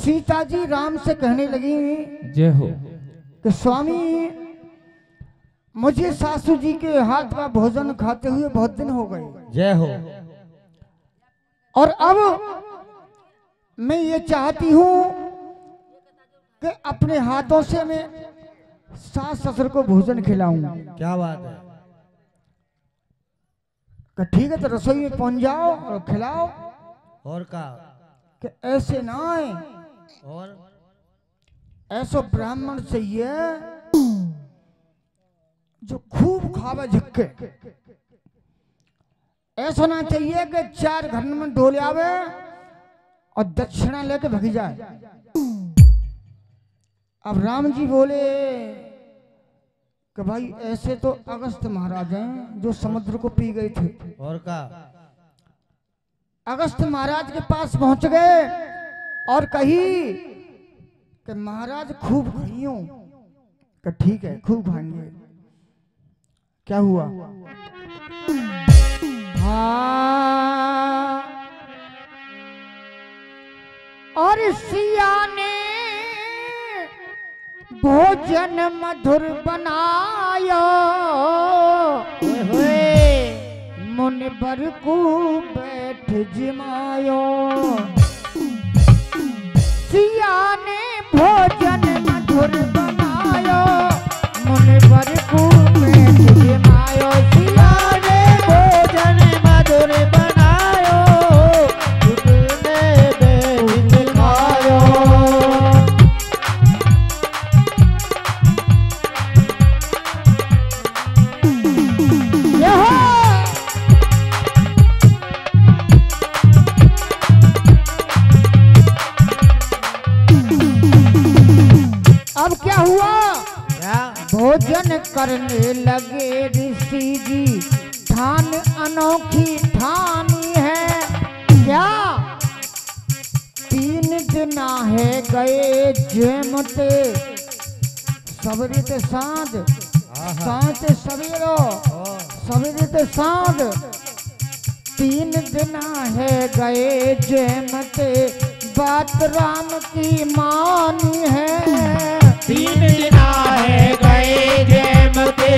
सीता जी राम से कहने लगी जय हो कि स्वामी मुझे सासू जी के हाथ का भोजन खाते हुए बहुत दिन हो गए। जय हो। और अब मैं ये चाहती हूँ कि अपने हाथों से मैं सास ससुर को भोजन खिलाऊं। क्या बात है। कि ठीक है तो रसोई में पहुंच जाओ और खिलाओ। और का कि ऐसे ना आए और ऐसो ब्राह्मण चाहिए जो खूब खावे झक्के। ऐसा ना चाहिए कि 4 घर में डोले आवे और दक्षिणा लेके भगी जाए। अब राम जी बोले कि भाई ऐसे तो अगस्त महाराज हैं जो समुद्र को पी गए थे। और का अगस्त महाराज के पास पहुंच गए और कही कि महाराज खूब खाइयो। कि ठीक है खूब खाएंगे। क्या हुआ? हाँ और सिया ने भोजन मधुर बनाया मुनिबर को बैठ जिमायो। सिया ने भोजन मधुर बनायो मुनिबर को बैठ जिमायो। सिया ने भोजन मधुर बनायो तुमने बैठ जिमायो। अब क्या हुआ? क्या भोजन करने लगे ऋषि जी ठान अनोखी ठानी है। क्या 3 दिन है गए जेमते सवेरे ते सांझ सांझ ते सवेरो सवेरे ते सांझ 3 दिन है गए जेमते बात राम की मानी है। 3 दिन है गए जेमते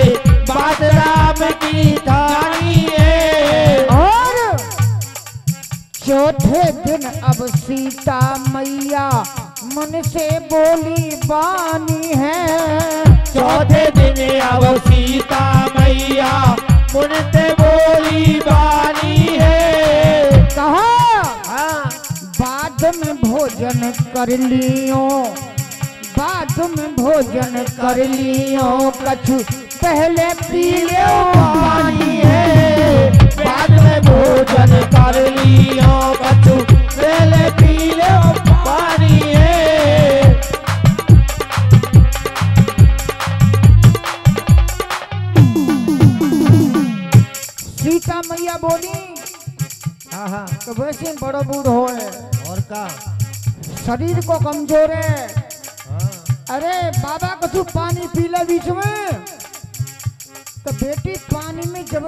बात राम की ठानी है। और चौथे दिन अब सीता मैया मन से बोली बानी है। चौथे दिन अब सीता मैया मन से बोली बानी है। कहा हाँ बाद में भोजन कर लियो बाद में भोजन कर लियो कछु पहले पी लो पानी है। बाद में भोजन कर लियो कछु पहले पी लो पानी है। सीता मैया बोली हाँ हाँ तो वैसे बड़ो बूढ़ हो है और का शरीर को कमजोर है। हाँ अरे बाबा कछु पानी पी ले बीच में। तो बेटी पानी में जब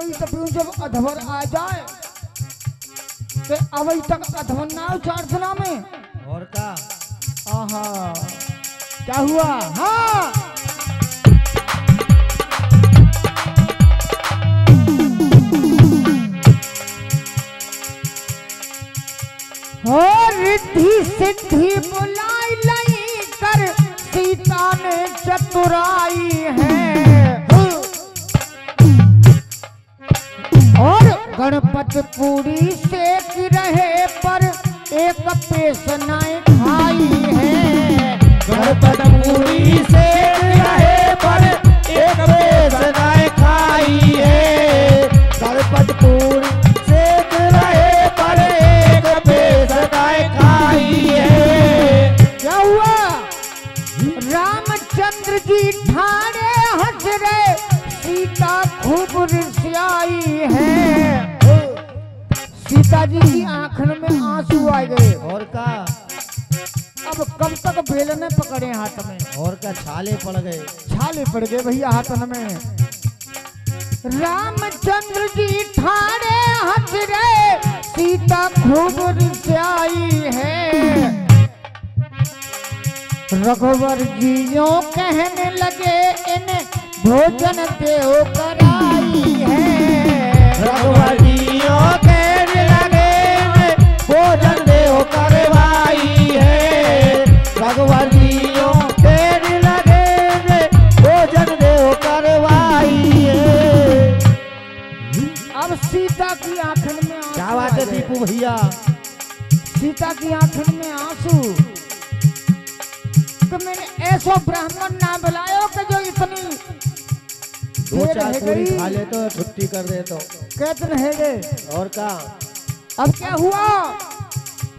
जब अधवर आ जाए तो अवई तक अधवर ना हो 4 दिना में। और का आहा क्या हुआ? हाँ रिद्धि सिद्धि बुलाई लाई कर सीता ने चतुराई है। और गणपति पूरी सेक रहे पर एक पेश नहीं खाई है। गणपति पूरी सेक रहे पर एक पेश नहीं खाई है। गणपति पूरी सेक रहे पर एक पेश नहीं खाई है। क्या हुआ? रामचंद्र जी ठाणे हंस रहे सीता खूब रिसियाई है। सीता जी की आंखों में आंसू आ गए। और का अब कब तक बेलने पकड़े हाथ में। और का छाले पड़ गए। छाले पड़ गए भैया हाथन में। रामचंद्र जी ठाणे हंस रहे सीता खूब रिसियाई है। रघुवर जी यूं कहने लगे इन्हें भोजन देव कराई है। रघुवर जी कहने लगे इन्हें भोजन देव करवाई है। रघुवर जी कहने लगे इन्हें भोजन देव करवाई है। अब सीता की आंखन में आंसू क्या बात है आ गए। दीपू भैया? सीता की आंखन में आंसू तो मैंने ऐसो ब्राह्मण ना बुलायो कि जो इतनी दो देर चार रह पूरी गई खा ले तो छुट्टी कर दे तो कहते रह गए। और का अब क्या हुआ?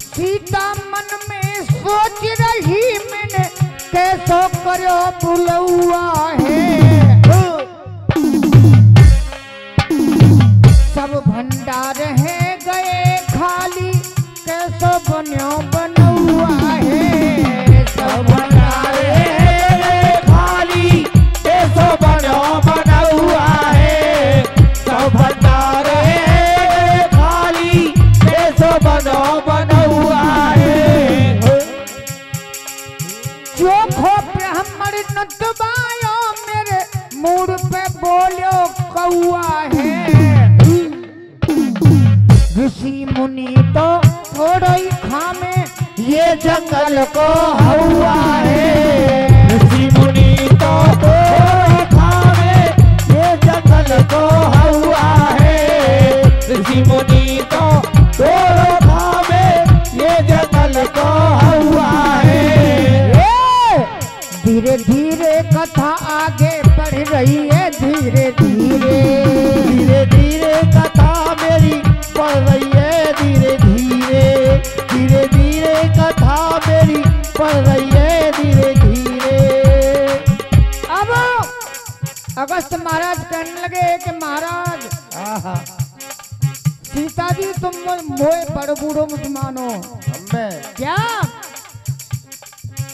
सीता मन में सोच रही मैंने कैसो करो बुलौआ है। सब भंडार है गए खाली कैसो बन्यो बनौआ है। सब भंडार भंडारे खाली कैसो बनो बनौआ है। सब भंडारे खाली कैसो बनो बनौआ है। चोखो ब्राह्मण न दबायो मेरे मूड पे बोलो कौआ है। ऋषि मुनि तो थोड़ा ही खामे ये जंगल को हवा है। ऋषि मुनि तो खावे ये जंगल को हवा है। ऋषि मुनि तो खावे ये जंगल को हवा है। धीरे धीरे कथा आगे बढ़ रही है। धीरे धीरे धीरे धीरे कथा मेरी बढ़ रही है। धीरे धीरे धीरे धीरे कथा मेरी बढ़ रही है। धीरे धीरे अब अगस्त महाराज कहने लगे कि महाराज आहा सीता जी तुम मोए बड़ बूढ़ो मत मानो। हमें क्या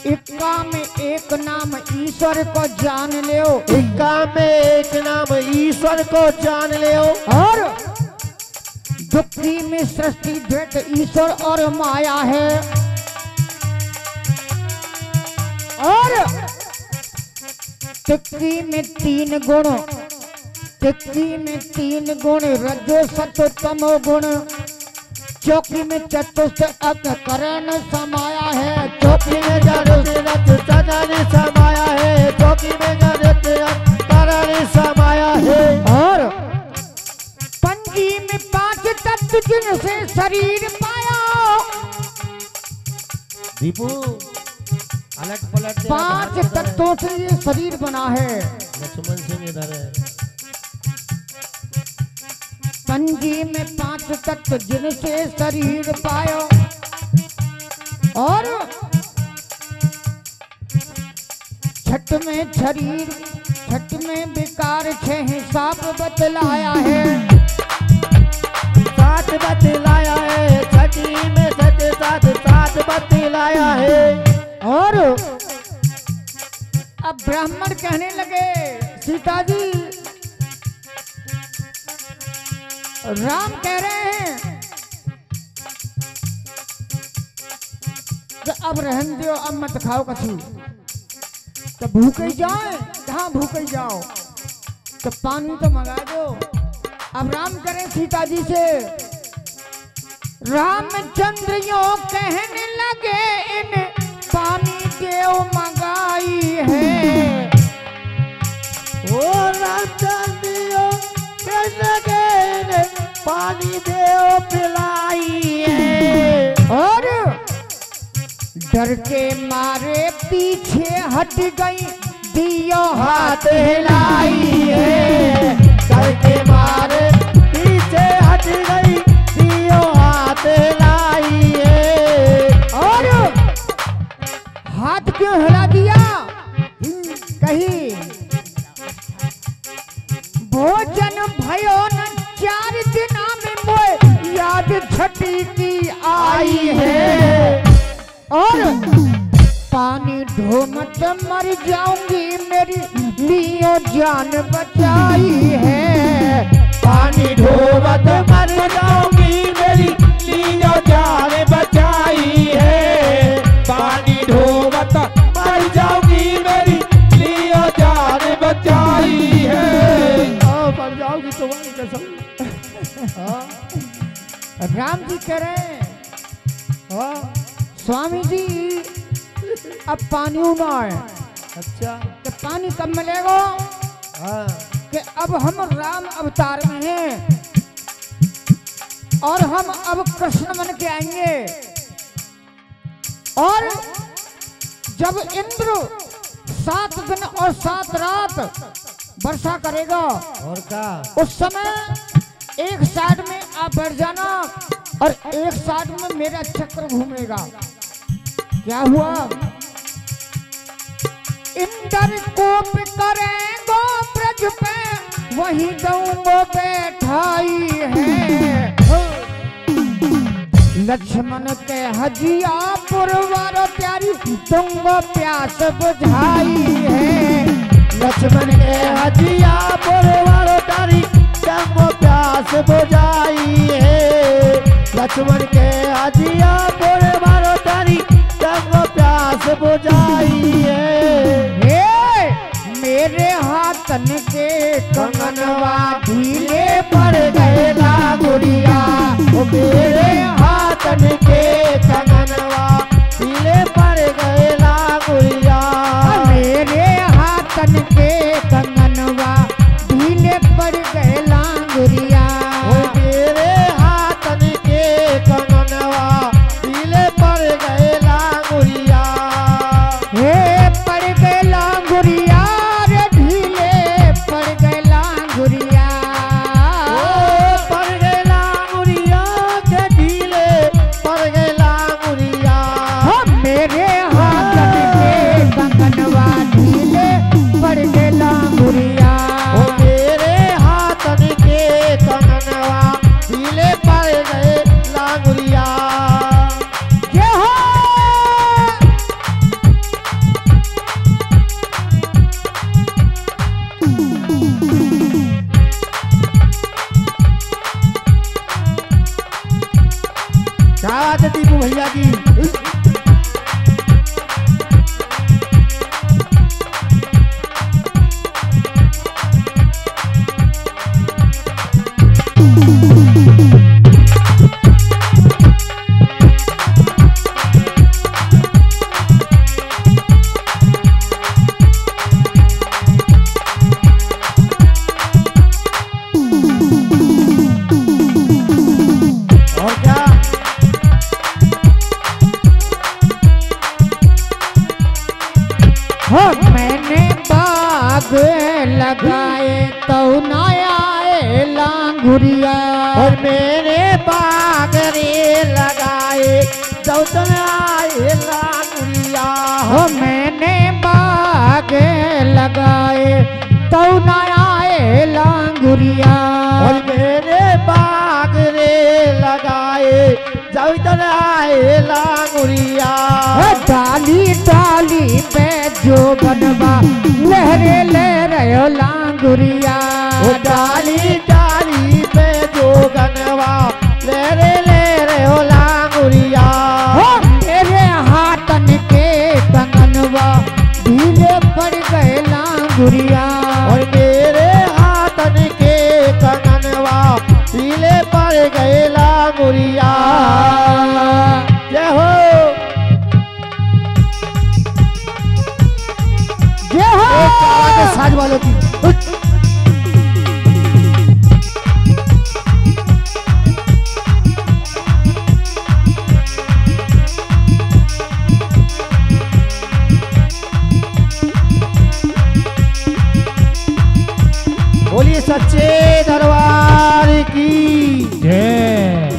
इक्का में एक नाम ईश्वर को जान लियो। इक्का में एक नाम ईश्वर को जान लियो। और दुखी में सृष्टि द्वैत ईश्वर और माया है। और तिक्की में तीन गुण, तिक्की में तीन गुण रजो सत्व तमो गुण। चौकी में चतुर्थ करण समाया है। चौकी में जरूरत सदन समाया है। चौकी में जरूरत करण समाया है। और पंजी में पांच तत्व जिनसे शरीर पाया। दीपू अलट पलट पांच तत्वों से ये शरीर बना है। लक्ष्मण सिंह इधर है। पंजी में पांच तत्व जिनसे शरीर पायो। और छठ में शरीर, छठ में विकार छह हिसाब बतलाया है। सात बतलाया है। छठी में सच सात सात बतलाया है। और अब ब्राह्मण कहने लगे सीता जी राम कह रहे हैं कि अब रहन दो, अब मत खाओ कछु। तो भूखे जाए, कहाँ भूखे जाओ, तो पानी तो मंगा दो। अब राम करें सीता जी से। रामचंद्र यो कहने लगे इन पानी देव मंगाई है। ओ रामचंद्र कहने लगे पानी देव पिलाई है। और डर के मारे पीछे हट गई दियो हाथ हिलाई है। डर के मारे पीछे हट गई दियो हाथ लाई है। और हाथ क्यों हिला दिया? कही भोजन भयो न 4 दिन में मोए याद छठी की आई है। और पानी ढो मत मर जाऊंगी मेरी लियो जान बचाई है। पानी ढोवत मर जाऊंगी मेरी लियो जान बचाई है। पानी ढोवत मर राम जी कह रहे हैं हाँ स्वामी जी अब पानी ना है अच्छा कि पानी कब मिलेगा हाँ कि अब हम राम अवतार में हैं और हम अब कृष्ण बन के आएंगे और जब इंद्र 7 दिन और 7 रात वर्षा करेगा और का उस समय एक साइड में आप बैठ जाना और एक साइड में मेरा चक्र घूमेगा। क्या हुआ इंद्र कोप करेंगो ब्रज पे वही गऊंगो बैठाई है लक्ष्मण के हजिया पुरवर प्यारी तुंगो प्यास बुझाई है लक्ष्मण के हजिया पुरवर प्यारी तुंगो प्यास बुझाई है लक्ष्मण के हजिया पुरवर प्यारी तुंगो प्यास बुझाई है मेरे हाथन के कंगनवा ढीले पड़ गए लागुरिया मेरे हाथन के कंगनवा ढीले पड़ गए लागुरिया मेरे हाथन के कंगनवा ढीले पड़ गए लांगुरिया मेरे हाथन के कंगनवा ढीले पड़ गए लागुरिया हे पड़ गए लांगुरिया रे ढीले पड़ गए लांगुरिया पड़ गए लागुरिया के ढीले पड़ गए लागुरिया मेरे हाथन के कंगनवा ढीले पड़ गए लांगुरिया मेरे हाथन के कंगनवा ढीले पड़ गए लागुरिया ये हो क्या बात है दीपू भैया की और क्या हो मैंने बाग लगाए तो ना आए लांगुरिया और मेरे बागरे लगाए दौतन आए लागुरिया हो मैंने बाग लगाए तो ना आए लांगुरिया और मेरे बागरे लगाए दौतन आए लागुरिया डाली डाली पे जो बनवा लहरे ले रहे हो लांगुरिया डाली डाली पे जो गनवा ले रहे हो लागुरिया हो मेरे हाथन के कंगनवा ढीले पड़ गए लांगुरिया और मेरे हाथन के कंगनवा ढीले पड़ गए लागुरिया जय हो ये हो एक आवाज है साज वालों की बोलिए सच्चे दरबार की जय।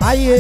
आइए